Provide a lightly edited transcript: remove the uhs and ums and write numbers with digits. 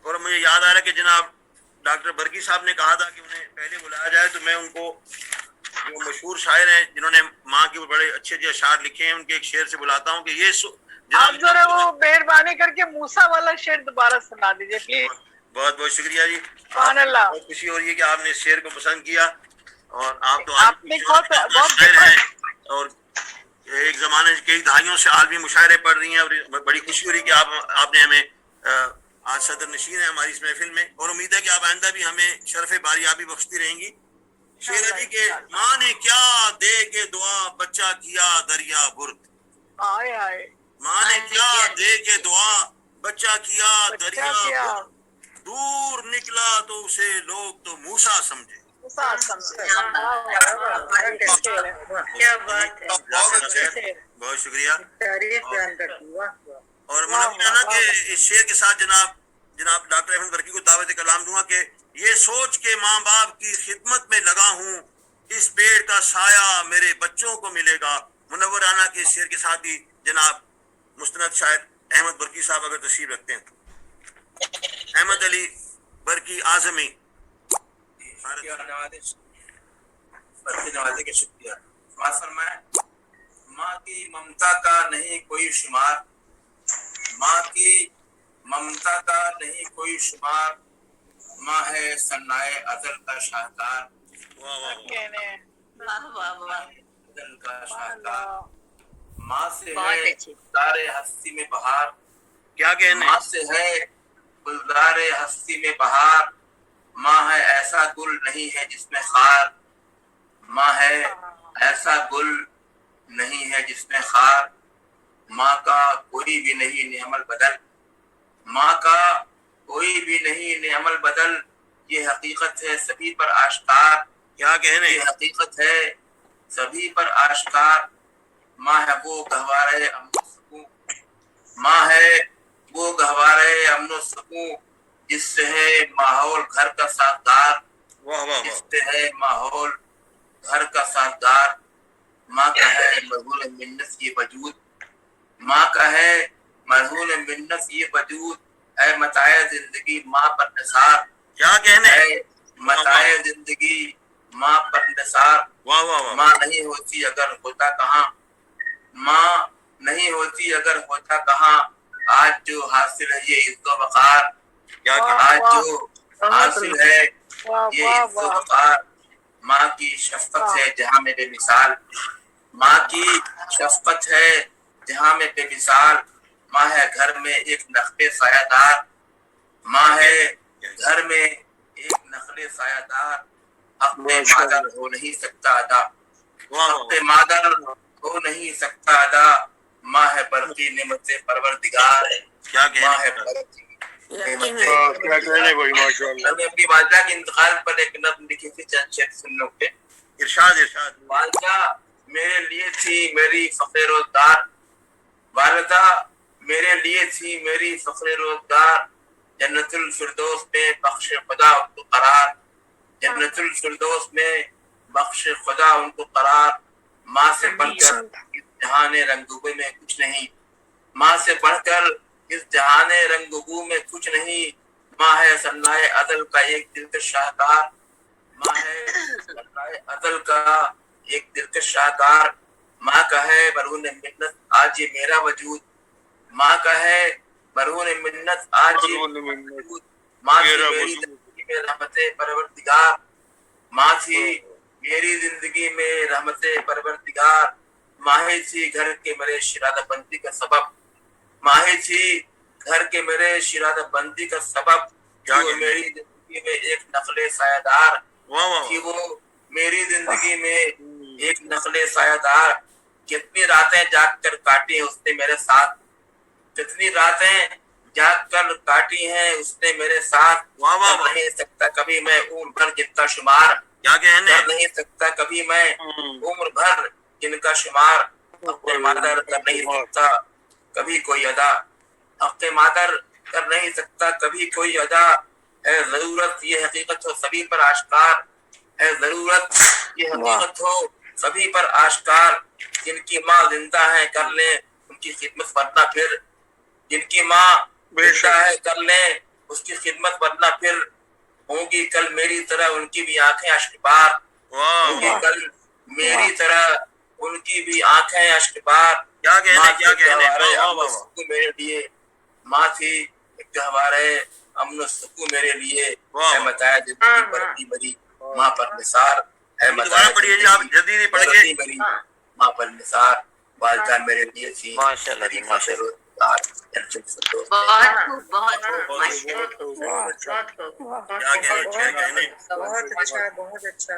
اور مجھے یاد آ رہا ہے کہ جناب ڈاکٹر برکی صاحب نے کہا تھا کہ انہیں پہلے بلایا جائے، تو میں ان کو جو مشہور شاعر ہیں جنہوں نے ماں کے بڑے اچھے اچھے اشعار لکھے ہیں، ان کے ایک شعر سے بلاتا ہوں کہ یہ آپ ذرا وہ مہربانی کر کے موسیٰ والا شعر دوبارہ سنا دیجیے پلیز. بہت بہت شکریہ جی. سبحان اللہ. بہت خوشی ہو رہی ہے کہ آپ نے اس شعر کو پسند کیا، اور آپ تو آپ نے بہت شاعر ہیں اور ایک زمانے سے کئی دہائیوں سے عالمی مشاعرے پڑھ رہی ہیں، اور بڑی خوشی ہو رہی ہے کہ آپ نے ہمیں آج صدر نشین ہے ہماری اس محفل میں، اور امید ہے کہ آپ آئندہ بھی ہمیں شرف باریابی بخشتی رہیں گی. شعر ہے جی کہ ماں نے کیا دے کے دعا بچہ کیا دریا برد. آئے آئے. ماں نے کیا دے کے دعا بچہ کیا دریا برد، دور نکلا تو اسے لوگ تو موسیٰ سمجھے. بہت شکریہ. اور مولانا کہ اس شعر کے ساتھ جناب ڈاکٹر احمد برکی کو دعوت کلام دوں گا کہ یہ سوچ کے ماں باپ کی خدمت میں لگا ہوں، اس پیڑ کا سایہ میرے بچوں کو ملے گا. منورانہ کے اس شعر کے ساتھ ہی جناب مستند شاعر احمد برکی صاحب اگر تشریف رکھتے ہیں. احمد علی برکی اعظمی. نوازے کے شکریہ. فرمائیں ماں کی ممتا کا نہیں کوئی شمار، ماں کی ممتا کا نہیں کوئی شمار، ماں ہے ثنائے ازل کا شاہکار. ازل کا شاہکار. ماں سے ہے گلزار ہستی میں بہار. کیا کہنے؟ ماں سے ہے گلزار ہستی میں بہار، ماں ہے ایسا گل نہیں ہے جس میں خار. ماں ہے ایسا گل نہیں ہے جس میں خار، ماں کا کوئی بھی نہیں نعم البدل. ماں کا کوئی بھی نہیں نعم البدل، یہ حقیقت ہے سبھی پر آشکار. کیا کہنے؟ یہ حقیقت ہے سبھی پر آشکار. ماں ہے وہ گہوارے امن و سکون، ماں ہے وہ گہوارے امن و سکون، جس سے ہے ماحول گھر کا ساختار. جس سے ہے ماحول گھر کا ساختار. ماں کا ہے مرہون منت یہ وجود، ماں کا ہے مرہون منت یہ وجود، اے متاع زندگی ماں پر نثار. کیا کہنے؟ اے متاع زندگی ماں پر نثار. ماں نہیں ہوتی اگر ہوتا کہاں، ماں نہیں ہوتی اگر ہوتا کہاں، آج جو حاصل ہے یہ عزت و وقار. آج جو حاصل ہے یہ عزت و وقار، ماں کی شفقت ہے جہاں میں بے مثال. ماں کی شفقت ہے جہاں میں بے مثال. ماں ہے گھر میں ایک نخل سایہ دار، ماں ہے گھر میں ایک نخل سایہ دار. حق مادر ہو نہیں سکتا ادا، حق مادر ہو نہیں سکتا ادا. ماں ہے برقی نعمت پروردگار. ماں ہے برقی ہمیں اپنی والدہ کے انتقال پر ایک نظم لکھی تھی، چند شعر سننے پہ. ارشاد. والدہ میرے لیے تھی میری فخر روزگار، والدہ میرے لیے تھی میری فخر روزگار. جنت الفردوس میں بخش خدا ان کو قرار، جنت الفردوس میں بخش خدا ان کو قرار. ماں سے بڑھ کر اس جہان رنگبو میں کچھ نہیں، ماں سے بڑھ کر اس جہان رنگبو میں کچھ نہیں. ماں ہے ثنائے ازل کا ایک دلکش شاہکار، ماں ہے ثنائے ازل کا ایک دلکش شاہکار. ماں کا ہے مرہون منت آج یہ میرا وجود، ماں کا ہے مرہون منت آج یہ وجود. ماں تھی میری زندگی میں رحمت پروردگار، ماں تھی میری زندگی میں رحمت پروردگار. ماں تھی گھر کے میرے شرادہ بندی کا سبب، ماں تھی گھر کے میرے شرادہ بندی کا سبب. وہ میری زندگی میں ایک نخل سایہ دار تھی، وہ میری زندگی میں ایک نخل سایہ دار. کتنی راتیں جاگ کر کاٹی اس نے میرے ساتھ، کتنی راتیں جاگ کر کاٹی ہیں اس نے میرے ساتھ. کر نہیں سکتا کبھی میں عمر بھر جن کا شمار، کر نہیں سکتا کبھی میں عمر بھر جن کا شمار. اپنے مادر کر نہیں سکتا کبھی کوئی ادا، اپنے مادر کر نہیں سکتا کبھی کوئی ادا. ہے ضرورت یہ حقیقت ہو سبھی پر آشکار، ہے ضرورت یہ حقیقت ہو سبھی پر آشکار. جن کی ماں زندہ ہے کر لیں ان کی خدمت، ورنہ پھر جن کی ماں زندہ ہے کر لیں اس کی خدمت ورنہ پھر ہوں گی کل میری طرح ان کی بھی آنکھیں اشکبار ہوں گی کل میری طرح ان کی بھی آنکھیں اشکبار کیا کہنے میرے لیے ماں تھی ایک گہوارے امن و سکون میرے لیے ہے متاع زندگی پر اپنی بری ماں پر نثار ہے دوبارہ پڑھیے جی آپ جلدی پڑھ کے میری ماں پر نثار والدہ میرے لیے تھی ماشاءاللہ جی ماشاءاللہ کیا کہنے بہت اچھا بہت اچھا